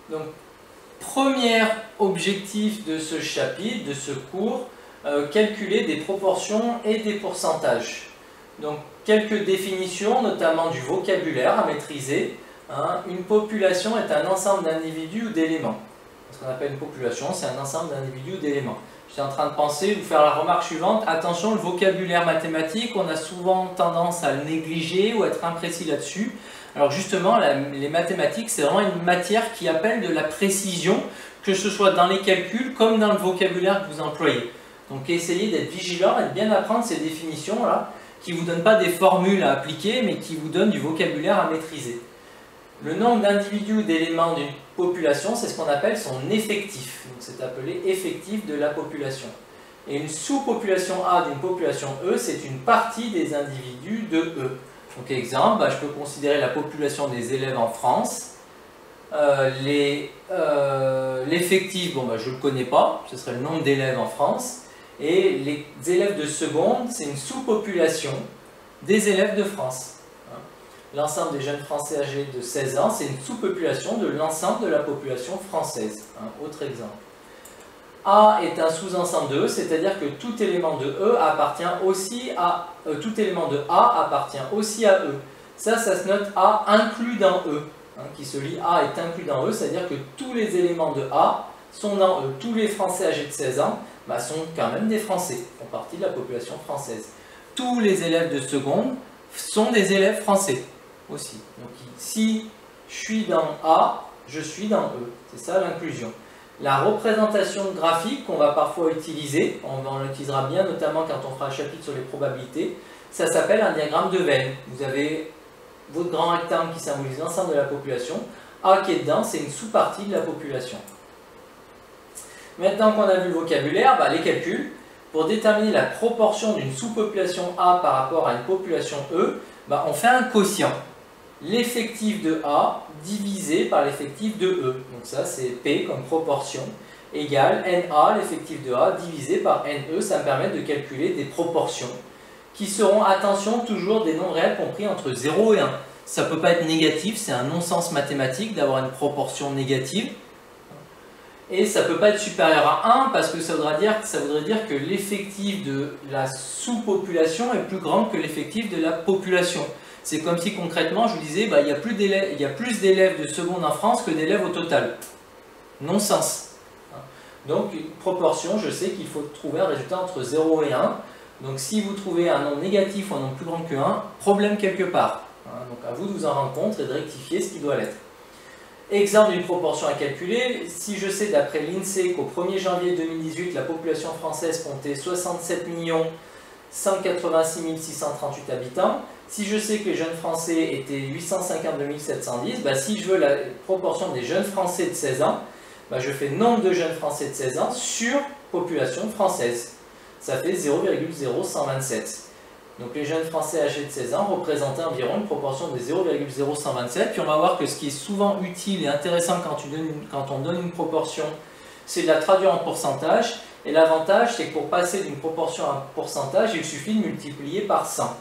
Donc, premier objectif de ce chapitre, de ce cours, calculer des proportions et des pourcentages. Donc, quelques définitions, notamment du vocabulaire à maîtriser. Hein. Une population est un ensemble d'individus ou d'éléments. Ce qu'on appelle une population, c'est un ensemble d'individus ou d'éléments. J'étais en train de penser, vous faire la remarque suivante. Attention, le vocabulaire mathématique, on a souvent tendance à le négliger ou à être imprécis là-dessus. Alors justement, les mathématiques, c'est vraiment une matière qui appelle de la précision, que ce soit dans les calculs comme dans le vocabulaire que vous employez. Donc essayez d'être vigilant et de bien apprendre ces définitions-là, qui ne vous donnent pas des formules à appliquer, mais qui vous donnent du vocabulaire à maîtriser. Le nombre d'individus ou d'éléments d'une population, c'est ce qu'on appelle son effectif. Donc c'est appelé effectif de la population. Et une sous-population A d'une population E, c'est une partie des individus de E. Donc exemple, je peux considérer la population des élèves en France. L'effectif, je ne le connais pas, ce serait le nombre d'élèves en France. Et les élèves de seconde, c'est une sous-population des élèves de France. L'ensemble des jeunes Français âgés de 16 ans, c'est une sous-population de l'ensemble de la population française. Autre exemple. A est un sous-ensemble de E, c'est-à-dire que tout élément de E appartient aussi à... tout élément de A appartient aussi à E. Ça se note A inclus dans E, qui se lit A est inclus dans E, c'est-à-dire que tous les éléments de A sont dans E. Tous les Français âgés de 16 ans sont quand même des Français, font partie de la population française. Tous les élèves de seconde sont des élèves français aussi. Donc si je suis dans A, je suis dans E. C'est ça l'inclusion. La représentation graphique qu'on va parfois utiliser, on l'utilisera bien notamment quand on fera un chapitre sur les probabilités, ça s'appelle un diagramme de Venn. Vous avez votre grand rectangle qui symbolise l'ensemble de la population. A qui est dedans, c'est une sous-partie de la population. Maintenant qu'on a vu le vocabulaire, les calculs. Pour déterminer la proportion d'une sous-population A par rapport à une population E, on fait un quotient. L'effectif de A divisé par l'effectif de E. Donc ça c'est P comme proportion, égale NA, l'effectif de A, divisé par NE. Ça me permet de calculer des proportions qui seront, attention, toujours des nombres réels compris entre 0 et 1. Ça ne peut pas être négatif, c'est un non-sens mathématique d'avoir une proportion négative. Et ça ne peut pas être supérieur à 1 parce que ça voudrait dire que l'effectif de la sous-population est plus grand que l'effectif de la population. C'est comme si concrètement je vous disais il y a plus d'élèves de seconde en France que d'élèves au total. Non-sens. Donc une proportion, je sais qu'il faut trouver un résultat entre 0 et 1. Donc si vous trouvez un nombre négatif ou un nombre plus grand que 1, problème quelque part. Donc à vous de vous en rendre compte et de rectifier ce qui doit l'être. Exemple d'une proportion à calculer, si je sais d'après l'INSEE qu'au 1er janvier 2018, la population française comptait 67 186 638 habitants, si je sais que les jeunes Français étaient 852 710, si je veux la proportion des jeunes Français de 16 ans, je fais nombre de jeunes Français de 16 ans sur population française. Ça fait 0,0127. Donc les jeunes Français âgés de 16 ans représentaient environ une proportion de 0,0127. Puis on va voir que ce qui est souvent utile et intéressant quand on donne une proportion, c'est de la traduire en pourcentage. Et l'avantage, c'est que pour passer d'une proportion à un pourcentage, il suffit de multiplier par 100.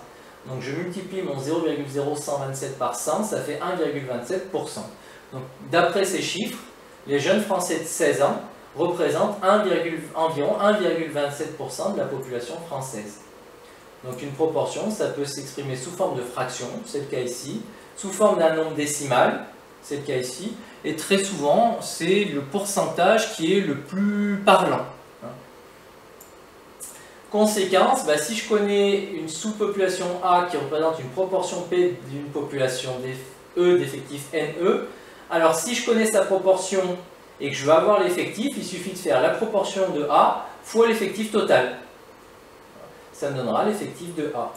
Donc je multiplie mon 0,0127 par 100, ça fait 1,27%. Donc d'après ces chiffres, les jeunes Français de 16 ans représentent environ 1,27% de la population française. Donc une proportion, ça peut s'exprimer sous forme de fraction, c'est le cas ici, sous forme d'un nombre décimal, c'est le cas ici, et très souvent, c'est le pourcentage qui est le plus parlant. Conséquence, si je connais une sous-population A qui représente une proportion P d'une population E d'effectif NE, alors si je connais sa proportion et que je veux avoir l'effectif, il suffit de faire la proportion de A fois l'effectif total. Ça me donnera l'effectif de A.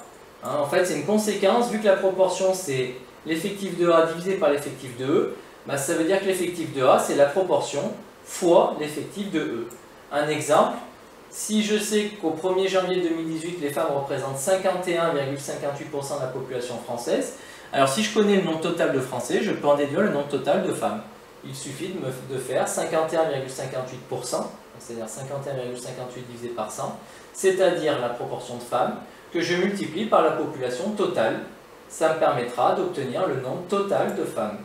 En fait, c'est une conséquence, vu que la proportion c'est l'effectif de A divisé par l'effectif de E, ça veut dire que l'effectif de A c'est la proportion fois l'effectif de E. Un exemple, si je sais qu'au 1er janvier 2018, les femmes représentent 51,58% de la population française, alors si je connais le nombre total de Français, je peux en déduire le nombre total de femmes. Il suffit de faire 51,58%, c'est-à-dire 51,58 divisé par 100, c'est-à-dire la proportion de femmes, que je multiplie par la population totale. Ça me permettra d'obtenir le nombre total de femmes.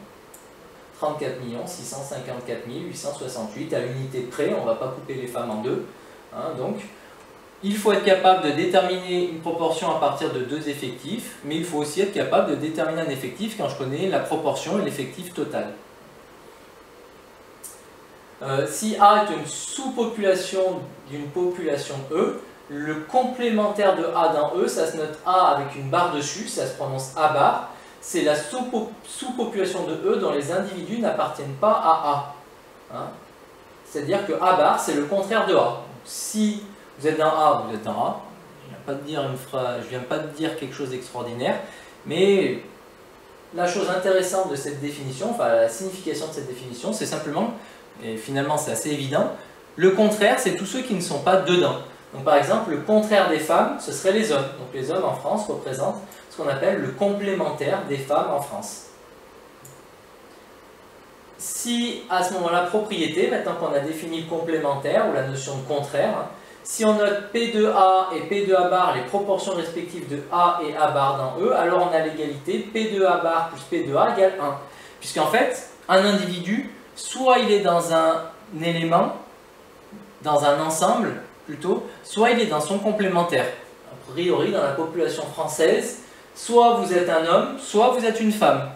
34 654 868 à l'unité près, on ne va pas couper les femmes en deux. Hein, donc, il faut être capable de déterminer une proportion à partir de deux effectifs, mais il faut aussi être capable de déterminer un effectif quand je connais la proportion et l'effectif total. Si A est une sous-population d'une population E, le complémentaire de A dans E, ça se note A avec une barre dessus, ça se prononce A bar. C'est la sous-population de E dont les individus n'appartiennent pas à A. Hein, c'est-à-dire que A bar, c'est le contraire de A. Donc, si vous êtes dans A, vous êtes dans A. Je ne viens pas de dire quelque chose d'extraordinaire, mais la chose intéressante de cette définition, enfin la signification de cette définition, c'est simplement, et finalement c'est assez évident, le contraire, c'est tous ceux qui ne sont pas dedans. Donc par exemple, le contraire des femmes, ce serait les hommes. Donc les hommes en France représentent ce qu'on appelle le complémentaire des femmes en France. Si à ce moment-là, propriété, maintenant qu'on a défini le complémentaire ou la notion de contraire, hein, si on note P de A et P de A bar, les proportions respectives de A et A bar dans E, alors on a l'égalité P de A bar plus P de A égale 1. Puisqu'en fait, un individu, soit il est dans un élément, dans un ensemble plutôt, soit il est dans son complémentaire. A priori, dans la population française, soit vous êtes un homme, soit vous êtes une femme.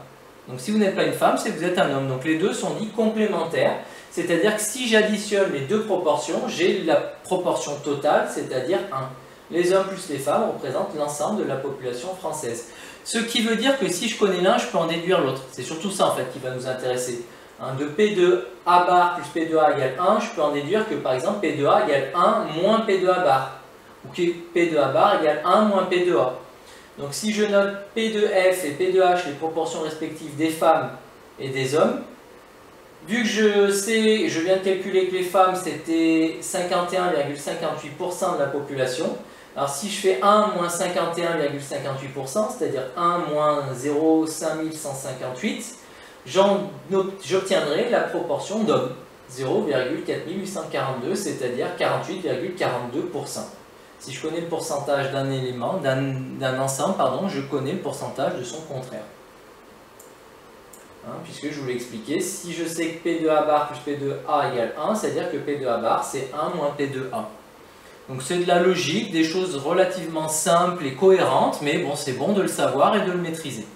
Donc si vous n'êtes pas une femme, c'est que vous êtes un homme. Donc les deux sont dits complémentaires. C'est-à-dire que si j'additionne les deux proportions, j'ai la proportion totale, c'est-à-dire 1. Les hommes plus les femmes représentent l'ensemble de la population française. Ce qui veut dire que si je connais l'un, je peux en déduire l'autre. C'est surtout ça en fait qui va nous intéresser. De P de A bar plus P de A égale 1, je peux en déduire que par exemple P de A égale 1 moins P de A bar. Ou que P de A bar égale 1 moins P de A. Donc si je note P de F et P de H, les proportions respectives des femmes et des hommes, vu que je viens de calculer que les femmes c'était 51,58% de la population, alors si je fais 1 moins 51,58%, c'est-à-dire 1 moins 0,5158, j'obtiendrai la proportion d'hommes, 0,4842, c'est-à-dire 48,42%. Si je connais le pourcentage d'un élément, d'un ensemble, pardon, je connais le pourcentage de son contraire. Hein, puisque je vous l'ai expliqué, si je sais que P de A bar plus P de A égale 1, c'est-à-dire que P de A bar c'est 1 moins P de A. Donc c'est de la logique, des choses relativement simples et cohérentes, mais bon, c'est bon de le savoir et de le maîtriser.